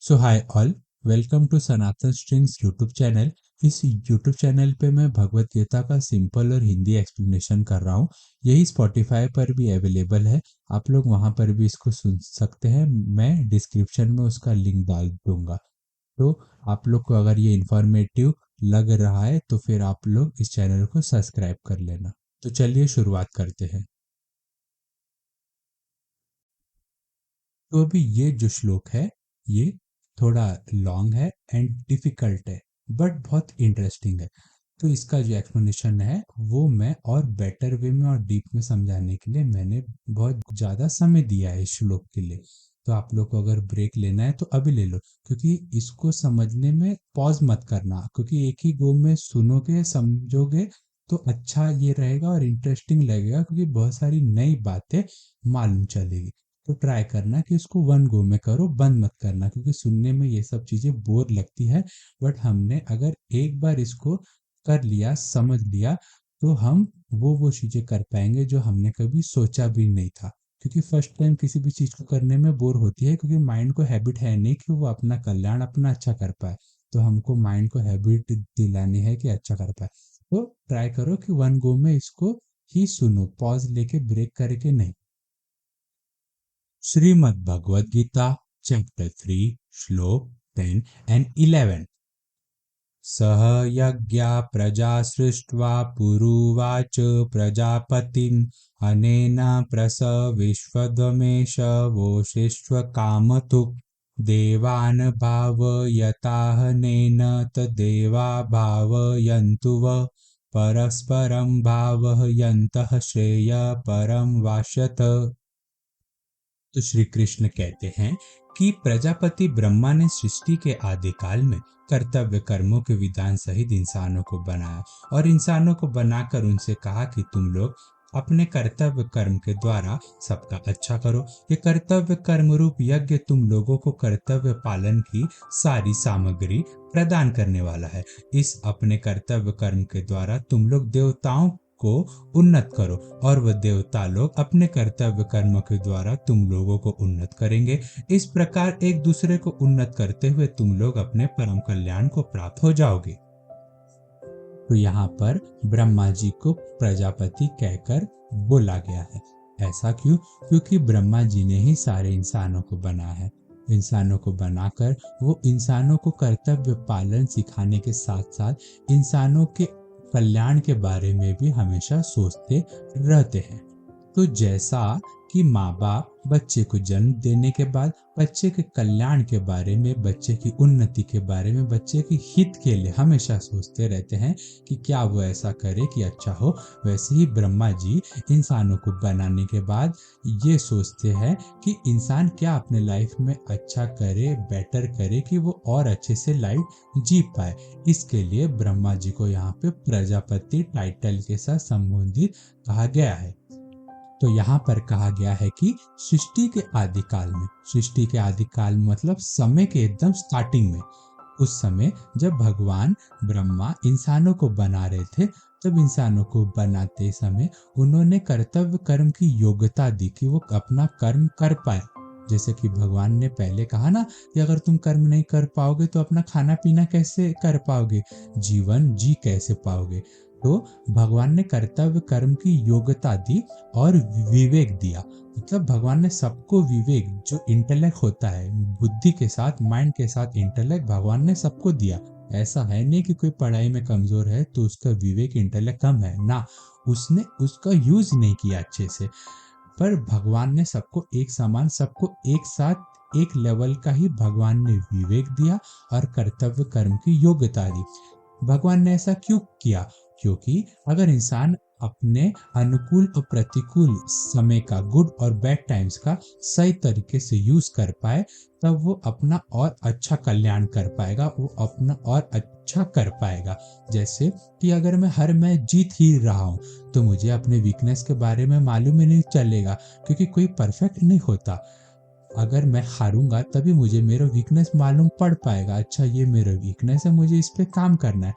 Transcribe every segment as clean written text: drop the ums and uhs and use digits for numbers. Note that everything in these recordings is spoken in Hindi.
So hi all, welcome to Sanatan strings YouTube channel. इस यूट्यूब चैनल पे मैं भगवत गीता का सिंपल और हिंदी एक्सप्लेनेशन कर रहा हूँ। यही स्पॉटिफाई पर भी अवेलेबल है, आप लोग वहाँ पर भी इसको सुन सकते हैं। मैं डिस्क्रिप्शन में उसका लिंक डाल दूंगा। तो आप लोग को अगर ये इंफॉर्मेटिव लग रहा है तो फिर आप लोग इस चैनल को सब्सक्राइब कर लेना। तो चलिए शुरुआत करते हैं। तो अभी ये जो श्लोक है, ये थोड़ा लॉन्ग है एंड डिफिकल्ट है, बट बहुत इंटरेस्टिंग है। तो इसका जो एक्सप्लेनेशन है वो मैं और बेटर वे में और डीप में समझाने के लिए मैंने बहुत ज़्यादा समय दिया है इस श्लोक के लिए। तो आप लोग को अगर ब्रेक लेना है तो अभी ले लो, क्योंकि इसको समझने में पॉज मत करना, क्योंकि एक ही गो में सुनोगे समझोगे तो अच्छा ये रहेगा और इंटरेस्टिंग लगेगा, क्योंकि बहुत सारी नई बातें मालूम चलेगी। तो ट्राई करना कि उसको वन गो में करो, बंद मत करना, क्योंकि सुनने में ये सब चीज़ें बोर लगती है। बट हमने अगर एक बार इसको कर लिया, समझ लिया, तो हम वो चीज़ें कर पाएंगे जो हमने कभी सोचा भी नहीं था। क्योंकि फर्स्ट टाइम किसी भी चीज़ को करने में बोर होती है, क्योंकि माइंड को हैबिट है नहीं कि वो अपना कल्याण अपना अच्छा कर पाए। तो हमको माइंड को हैबिट दिलानी है कि अच्छा कर पाए। तो ट्राई करो कि वन गो में इसको ही सुनो, पॉज लेके ब्रेक करके नहीं। श्रीमद् भगवद गीता चैप्टर 3 श्लोक 10 and 11। सह यज्ञा प्रजा सृष्ट्वा पुरुवाच प्रजापतिम् अनेन प्रसविष्वध्वमेष वोशिष्व कामधुक् देवान् भावयताहनेन तदेवा भावयन्तु व परस्परं भावयन्तः श्रेय परं वाश्यत। तो श्री कृष्ण कहते हैं कि प्रजापति ब्रह्मा ने सृष्टि के आदिकाल में कर्तव्य कर्मों के विधान सहित इंसानों को बनाया और इंसानों को बनाकर उनसे कहा कि तुम लोग अपने कर्तव्य कर्म के द्वारा सबका अच्छा करो। ये कर्तव्य कर्म रूप यज्ञ तुम लोगों को कर्तव्य पालन की सारी सामग्री प्रदान करने वाला है। इस अपने कर्तव्य कर्म के द्वारा तुम लोग देवताओं को उन्नत करो और वह देवता लोग अपने कर्तव्य कर्म के द्वारा तुम लोगों को उन्नत करेंगे। इस प्रकार एक दूसरे को उन्नत करते हुए तुम लोग अपने परम कल्याण को प्राप्त हो जाओगे। तो यहाँ पर ब्रह्मा जी को प्रजापति कहकर बोला गया है। ऐसा क्यों? क्योंकि ब्रह्मा जी ने ही सारे इंसानों को बनाया है। इंसानों को बनाकर वो इंसानों को कर्तव्य पालन सिखाने के साथ साथ इंसानों के कल्याण के बारे में भी हमेशा सोचते रहते हैं। तो जैसा कि माँ बाप बच्चे को जन्म देने के बाद बच्चे के कल्याण के बारे में, बच्चे की उन्नति के बारे में, बच्चे की हित के लिए हमेशा सोचते रहते हैं कि क्या वो ऐसा करे कि अच्छा हो, वैसे ही ब्रह्मा जी इंसानों को बनाने के बाद ये सोचते हैं कि इंसान क्या अपने लाइफ में अच्छा करे, बेटर करे, कि वो और अच्छे से लाइफ जी पाए। इसके लिए ब्रह्मा जी को यहाँ पे प्रजापति टाइटल के साथ संबोधित कहा गया है। तो यहाँ पर कहा गया है कि सृष्टि के आदिकाल में, सृष्टि के आदिकाल में मतलब समय के एकदम स्टार्टिंग में, उस समय जब भगवान ब्रह्मा इंसानों को बना रहे थे, तब इंसानों को बनाते समय उन्होंने कर्तव्य कर्म की योग्यता दी कि वो अपना कर्म कर पाए। जैसे कि भगवान ने पहले कहा ना कि अगर तुम कर्म नहीं कर पाओगे तो अपना खाना पीना कैसे कर पाओगे, जीवन जी कैसे पाओगे। तो भगवान ने कर्तव्य कर्म की योग्यता दी और विवेक दिया। मतलब भगवान ने सबको विवेक, जो इंटेलेक्ट होता है, बुद्धि के साथ, माइंड के साथ इंटेलेक्ट भगवान ने सबको दिया। ऐसा है नहीं कि कोई पढ़ाई में कमजोर है तो उसका विवेक इंटेलेक्ट कम है ना, उसने उसका यूज नहीं किया अच्छे से। पर भगवान ने सबको एक समान, सबको एक साथ एक लेवल का ही भगवान ने विवेक दिया और कर्तव्य कर्म की योग्यता दी। भगवान ने ऐसा क्यों किया? क्योंकि अगर इंसान अपने अनुकूल और प्रतिकूल समय का, गुड और बैड टाइम्स का सही तरीके से यूज कर पाए, तब वो अपना और अच्छा कल्याण कर पाएगा, वो अपना और अच्छा कर पाएगा। जैसे कि अगर मैं हर मैच जीत ही रहा हूँ तो मुझे अपने वीकनेस के बारे में मालूम ही नहीं चलेगा, क्योंकि कोई परफेक्ट नहीं होता। अगर मैं हारूंगा तभी मुझे मेरा वीकनेस मालूम पड़ पाएगा, अच्छा ये मेरा वीकनेस है, मुझे इस पे काम करना है।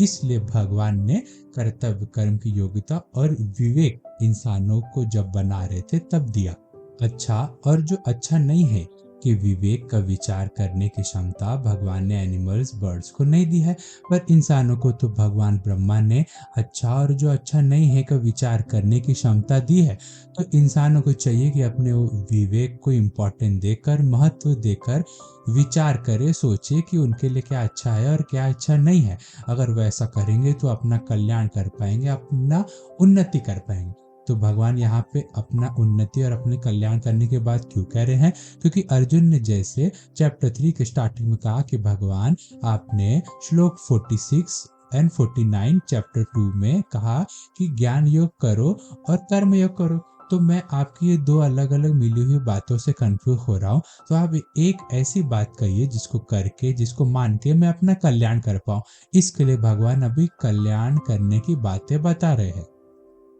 इसलिए भगवान ने कर्तव्य कर्म की योग्यता और विवेक इंसानों को जब बना रहे थे तब दिया। अच्छा और जो अच्छा नहीं है कि विवेक का विचार करने की क्षमता भगवान ने एनिमल्स बर्ड्स को नहीं दी है, पर इंसानों को तो भगवान ब्रह्मा ने अच्छा और जो अच्छा नहीं है का विचार करने की क्षमता दी है। तो इंसानों को चाहिए कि अपने विवेक को इम्पोर्टेंट देकर, महत्व देकर विचार करे, सोचे कि उनके लिए क्या अच्छा है और क्या अच्छा नहीं है। अगर वैसा करेंगे तो अपना कल्याण कर पाएंगे, अपना उन्नति कर पाएंगे। तो भगवान यहाँ पे अपना उन्नति और अपने कल्याण करने के बाद क्यों कह रहे हैं? क्योंकि अर्जुन ने जैसे चैप्टर 3 के स्टार्टिंग में कहा कि भगवान आपने श्लोक 46 एंड 49 चैप्टर 2 में कहा कि ज्ञान योग करो और कर्म योग करो। तो मैं आपकी ये दो अलग अलग मिली हुई बातों से कंफ्यूज हो रहा हूँ। तो आप एक ऐसी बात कहिए जिसको करके, जिसको मान के मैं अपना कल्याण कर पाऊँ। इसके लिए भगवान अभी कल्याण करने की बातें बता रहे हैं।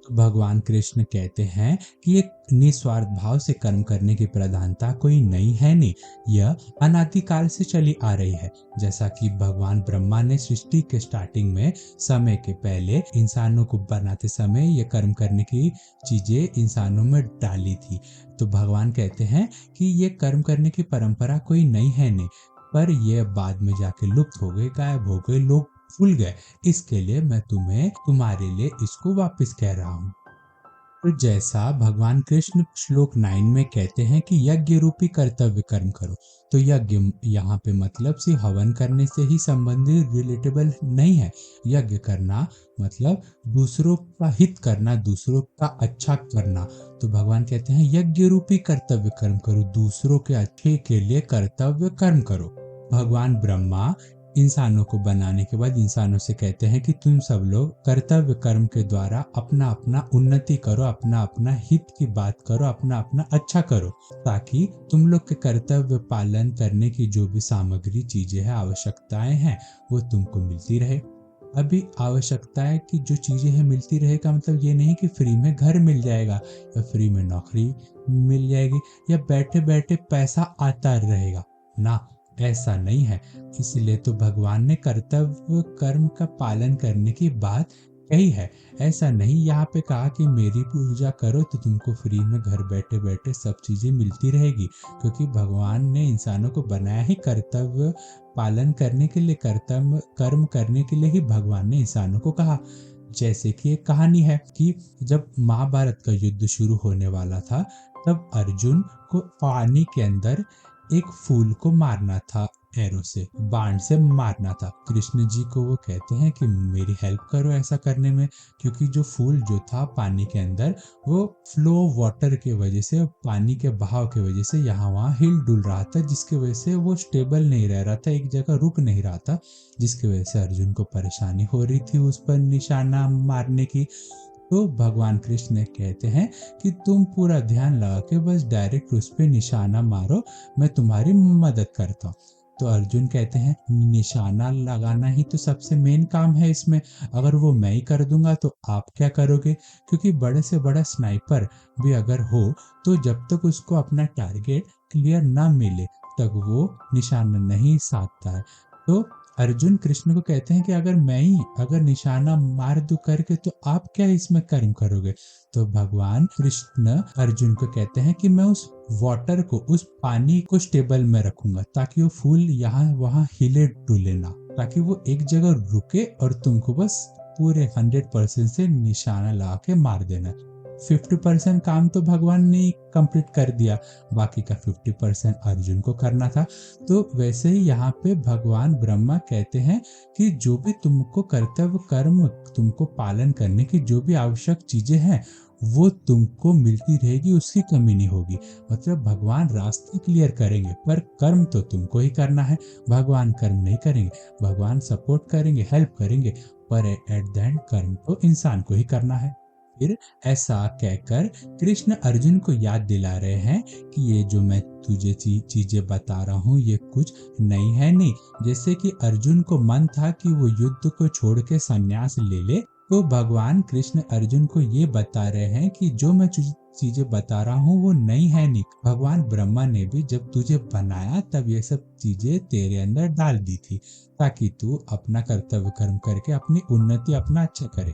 भगवान कृष्ण कहते हैं कि एक निस्वार्थ भाव से कर्म करने की प्रधानता कोई नई है नहीं, यह अनादिकाल से चली आ रही है। जैसा कि भगवान ब्रह्मा ने सृष्टि के स्टार्टिंग में, समय के पहले इंसानों को बनाते समय ये कर्म करने की चीजें इंसानों में डाली थी। तो भगवान कहते हैं कि ये कर्म करने की परंपरा कोई नई है नहीं, पर यह बाद में जाके लुप्त हो गई, गायब हो गई, लोग भूल गए। इसके लिए मैं तुम्हारे लिए इसको वापस कह रहा हूँ। तो जैसा भगवान कृष्ण श्लोक 9 में कहते हैं कि यज्ञ रूपी कर्तव्य कर्म करो, तो यज्ञ यहाँ पे मतलब सिर्फ हवन करने से ही संबंधित रिलेटेबल नहीं है। यज्ञ करना मतलब दूसरों का हित करना, दूसरों का अच्छा करना। तो भगवान कहते हैं यज्ञ रूपी कर्तव्य कर्म करो, दूसरों के अच्छे के लिए कर्तव्य कर्म करो। भगवान ब्रह्मा इंसानों को बनाने के बाद इंसानों से कहते हैं कि तुम सब लोग कर्तव्य कर्म के द्वारा अपना अपना उन्नति करो, अपना अपना हित की बात करो, अपना अपना अच्छा करो, ताकि तुम लोग के कर्तव्य पालन करने की जो भी सामग्री, चीजें हैं, आवश्यकताएं हैं, वो तुमको मिलती रहे। अभी आवश्यकताएं की जो चीजें हैं मिलती रहे का मतलब ये नहीं कि फ्री में घर मिल जाएगा या फ्री में नौकरी मिल जाएगी या बैठे बैठे पैसा आता रहेगा ना, ऐसा नहीं है। इसलिए तो भगवान ने कर्तव्य कर्म का पालन करने की बात कही है। ऐसा नहीं यहाँ पे कहा कि मेरी पूजा करो तो तुमको फ्री में घर बैठे बैठे सब चीजें मिलती रहेगी, क्योंकि भगवान ने इंसानों को बनाया ही कर्तव्य पालन करने के लिए, कर्तव्य कर्म करने के लिए ही भगवान ने इंसानों को कहा। जैसे कि एक कहानी है कि जब महाभारत का युद्ध शुरू होने वाला था, तब अर्जुन को पानी के अंदर एक फूल को मारना था, एरो से, बाण से मारना था। कृष्ण जी को वो कहते हैं कि मेरी हेल्प करो ऐसा करने में, क्योंकि जो फूल जो था पानी के अंदर, वो फ्लो वाटर के वजह से, पानी के बहाव के वजह से यहाँ वहाँ हिल डुल रहा था, जिसकी वजह से वो स्टेबल नहीं रह रहा था, एक जगह रुक नहीं रहा था, जिसकी वजह से अर्जुन को परेशानी हो रही थी उस पर निशाना मारने की। तो भगवान कृष्ण कहते हैं कि तुम पूरा ध्यान लगा के बस डायरेक्ट उस पे निशाना मारो, मैं तुम्हारी मदद करता हूँ। तो अर्जुन कहते हैं निशाना लगाना ही तो सबसे मेन काम है इसमें, अगर वो मैं ही कर दूंगा तो आप क्या करोगे? क्योंकि बड़े से बड़ा स्नाइपर भी अगर हो तो जब तक उसको अपना टारगेट क्लियर ना मिले तक वो निशाना नहीं साधता है। तो अर्जुन कृष्ण को कहते हैं कि अगर निशाना मार दूं करके तो आप क्या इसमें कर्म करोगे? तो भगवान कृष्ण अर्जुन को कहते हैं कि मैं उस वाटर को, उस पानी को स्टेबल में रखूंगा, ताकि वो फूल यहाँ वहां हिले डुले ना, ताकि वो एक जगह रुके और तुमको बस पूरे 100% से निशाना लगा के मार देना। 50% काम तो भगवान ने कंप्लीट कर दिया, बाकी का 50% अर्जुन को करना था। तो वैसे ही यहाँ पे भगवान ब्रह्मा कहते हैं कि जो भी तुमको कर्तव्य कर्म, तुमको पालन करने की जो भी आवश्यक चीजें हैं, वो तुमको मिलती रहेगी, उसकी कमी नहीं होगी। मतलब भगवान रास्ते क्लियर करेंगे, पर कर्म तो तुमको ही करना है। भगवान कर्म नहीं करेंगे, भगवान सपोर्ट करेंगे, हेल्प करेंगे, पर एट द एंड कर्म तो इंसान को ही करना है। फिर ऐसा कहकर कृष्ण अर्जुन को याद दिला रहे हैं कि ये जो मैं तुझे चीजें बता रहा हूँ ये कुछ नई है नहीं। जैसे कि अर्जुन को मन था कि वो युद्ध को छोड़ के संन्यास ले ले, तो भगवान कृष्ण अर्जुन को ये बता रहे हैं कि जो मैं चीजें बता रहा हूँ वो नई है नहीं। भगवान ब्रह्मा ने भी जब तुझे बनाया तब ये सब चीजें तेरे अंदर डाल दी थी, ताकि तू अपना कर्तव्य कर्म करके अपनी उन्नति, अपना अच्छा करे।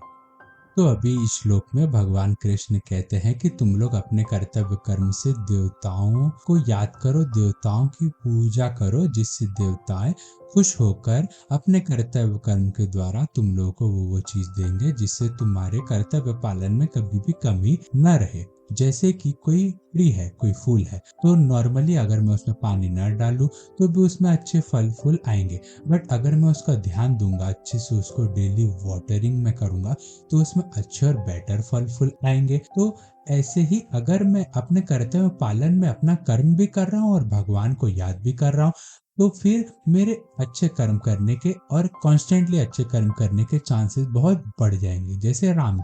तो अभी इस श्लोक में भगवान कृष्ण कहते हैं कि तुम लोग अपने कर्तव्य कर्म से देवताओं को याद करो, देवताओं की पूजा करो, जिससे देवताएं खुश होकर अपने कर्तव्य कर्म के द्वारा तुम लोगों को वो चीज देंगे जिससे तुम्हारे कर्तव्य पालन में कभी भी कमी न रहे। जैसे कि कोई ट्री है, कोई फूल है, तो नॉर्मली अगर मैं उसमें पानी न डालूं तो भी उसमें अच्छे फल फूल आएंगे, बट अगर मैं उसका ध्यान दूंगा, अच्छे से उसको डेली वाटरिंग में करूंगा, तो उसमें अच्छे और बेटर फल फूल आएंगे। तो ऐसे ही अगर मैं अपने कर्तव्य पालन में अपना कर्म भी कर रहा हूँ और भगवान को याद भी कर रहा हूँ, तो फिर मेरे अच्छे कर्म करने के और कॉन्स्टेंटली अच्छे कर्म करने के चांसेस बहुत बढ़ जाएंगे। जैसे राम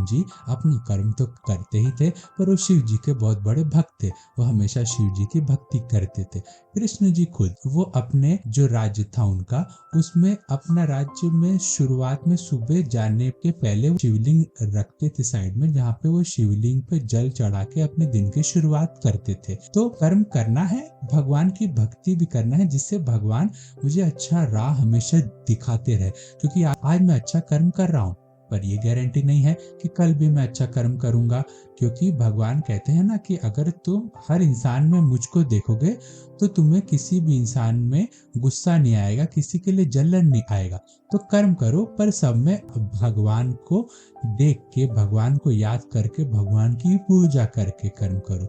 जी अपने कर्म तो करते ही थे, पर वो शिव जी के बहुत बड़े भक्त थे, वो हमेशा शिव जी की भक्ति करते थे। कृष्ण जी खुद वो अपने जो राज्य था उनका, उसमें अपना राज्य में शुरुआत में सुबह जाने के पहले शिवलिंग रखते थे साइड में, जहाँ पे वो शिवलिंग पे जल चढ़ा के अपने दिन की शुरुआत करते थे। तो कर्म करना है, भगवान की भक्ति भी करना है, जिससे भगवान मुझे अच्छा राह हमेशा दिखाते रहे। क्योंकि आज मैं अच्छा कर्म कर रहा हूँ, पर ये गारंटी नहीं है कि कल भी मैं अच्छा कर्म करूंगा। क्योंकि भगवान कहते हैं ना कि अगर तुम हर इंसान में मुझको देखोगे तो तुम्हें किसी भी इंसान में गुस्सा नहीं आएगा, किसी के लिए जलन नहीं आएगा। तो कर्म करो, पर सब में भगवान को देख के, भगवान को याद करके, भगवान की पूजा करके कर्म करो।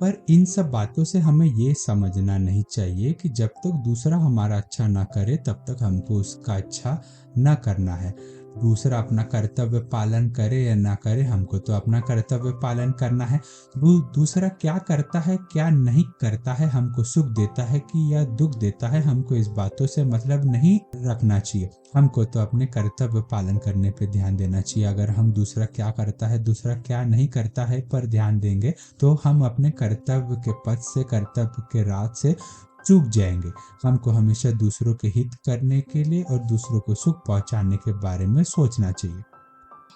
पर इन सब बातों से हमें ये समझना नहीं चाहिए कि जब तक दूसरा हमारा अच्छा ना करे तब तक हमको उसका अच्छा ना करना है। दूसरा अपना कर्तव्य पालन करे या ना करे, हमको तो अपना कर्तव्य पालन करना है। दूसरा क्या करता है क्या नहीं करता है, हमको सुख देता है कि या दुख देता है, हमको इस बातों से मतलब नहीं रखना चाहिए। हमको तो अपने कर्तव्य पालन करने पे ध्यान देना चाहिए। अगर हम दूसरा क्या करता है, दूसरा क्या नहीं करता है पर ध्यान देंगे, तो हम अपने कर्तव्य के पथ से, कर्तव्य के राह से चूक जाएंगे। हमको हमेशा दूसरों के हित करने के लिए और दूसरों को सुख पहुंचाने के बारे में सोचना चाहिए।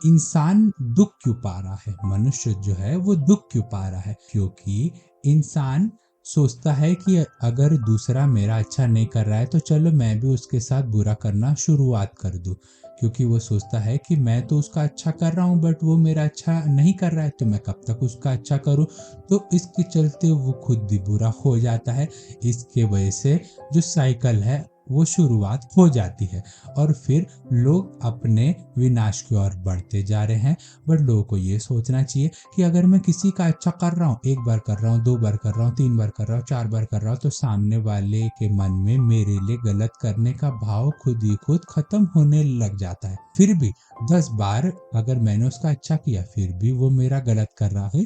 इंसान दुख क्यों पा रहा है, मनुष्य जो है वो दुख क्यों पा रहा है? क्योंकि इंसान सोचता है कि अगर दूसरा मेरा अच्छा नहीं कर रहा है तो चलो मैं भी उसके साथ बुरा करना शुरुआत कर दूं। क्योंकि वो सोचता है कि मैं तो उसका अच्छा कर रहा हूँ बट वो मेरा अच्छा नहीं कर रहा है, तो मैं कब तक उसका अच्छा करूँ। तो इसके चलते वो खुद भी बुरा हो जाता है। इसके वजह से जो साइकिल है वो शुरुआत हो जाती है और फिर लोग अपने विनाश की ओर बढ़ते जा रहे हैं। बट लोगों को ये सोचना चाहिए कि अगर मैं किसी का अच्छा कर रहा हूँ, एक बार कर रहा हूँ, 2 बार कर रहा हूँ, 3 बार कर रहा हूँ, 4 बार कर रहा हूँ, तो सामने वाले के मन में मेरे लिए गलत करने का भाव खुद ही खुद खत्म होने लग जाता है। फिर भी 10 बार अगर मैंने उसका अच्छा किया फिर भी वो मेरा गलत कर रहा है,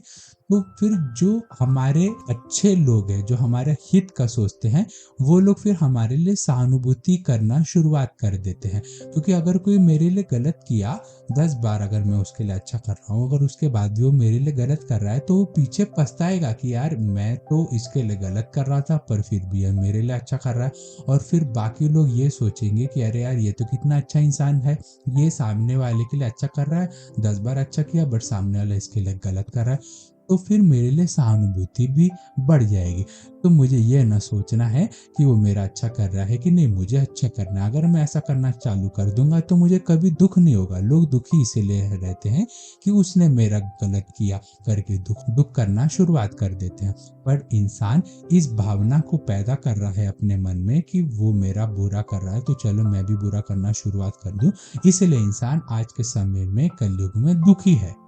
तो फिर जो हमारे अच्छे लोग हैं, जो हमारे हित का सोचते हैं, वो लोग फिर हमारे लिए सहानुभूति करना शुरुआत कर देते हैं। क्योंकि अगर कोई मेरे लिए गलत किया 10 बार, अगर मैं उसके लिए अच्छा कर रहा हूँ, अगर उसके बाद भी वो मेरे लिए गलत कर रहा है, तो वो पीछे पछताएगा कि यार मैं तो इसके लिए गलत कर रहा था पर फिर भी यह मेरे लिए अच्छा कर रहा है। और फिर बाकी लोग ये सोचेंगे कि अरे यार ये तो कितना अच्छा इंसान है, ये सामने वाले के लिए अच्छा कर रहा है, 10 बार अच्छा किया बट सामने वाला इसके लिए गलत कर रहा है, तो फिर मेरे लिए सहानुभूति भी बढ़ जाएगी। तो मुझे ये ना सोचना है कि वो मेरा अच्छा कर रहा है कि नहीं, मुझे अच्छा करना है। अगर मैं ऐसा करना चालू कर दूंगा तो मुझे कभी दुख नहीं होगा। लोग दुखी इसीलिए रहते हैं कि उसने मेरा गलत किया करके दुख करना शुरुआत कर देते हैं। पर इंसान इस भावना को पैदा कर रहा है अपने मन में कि वो मेरा बुरा कर रहा है तो चलो मैं भी बुरा करना शुरुआत कर दूं। इसलिए इंसान आज के समय में कलयुग में दुखी है।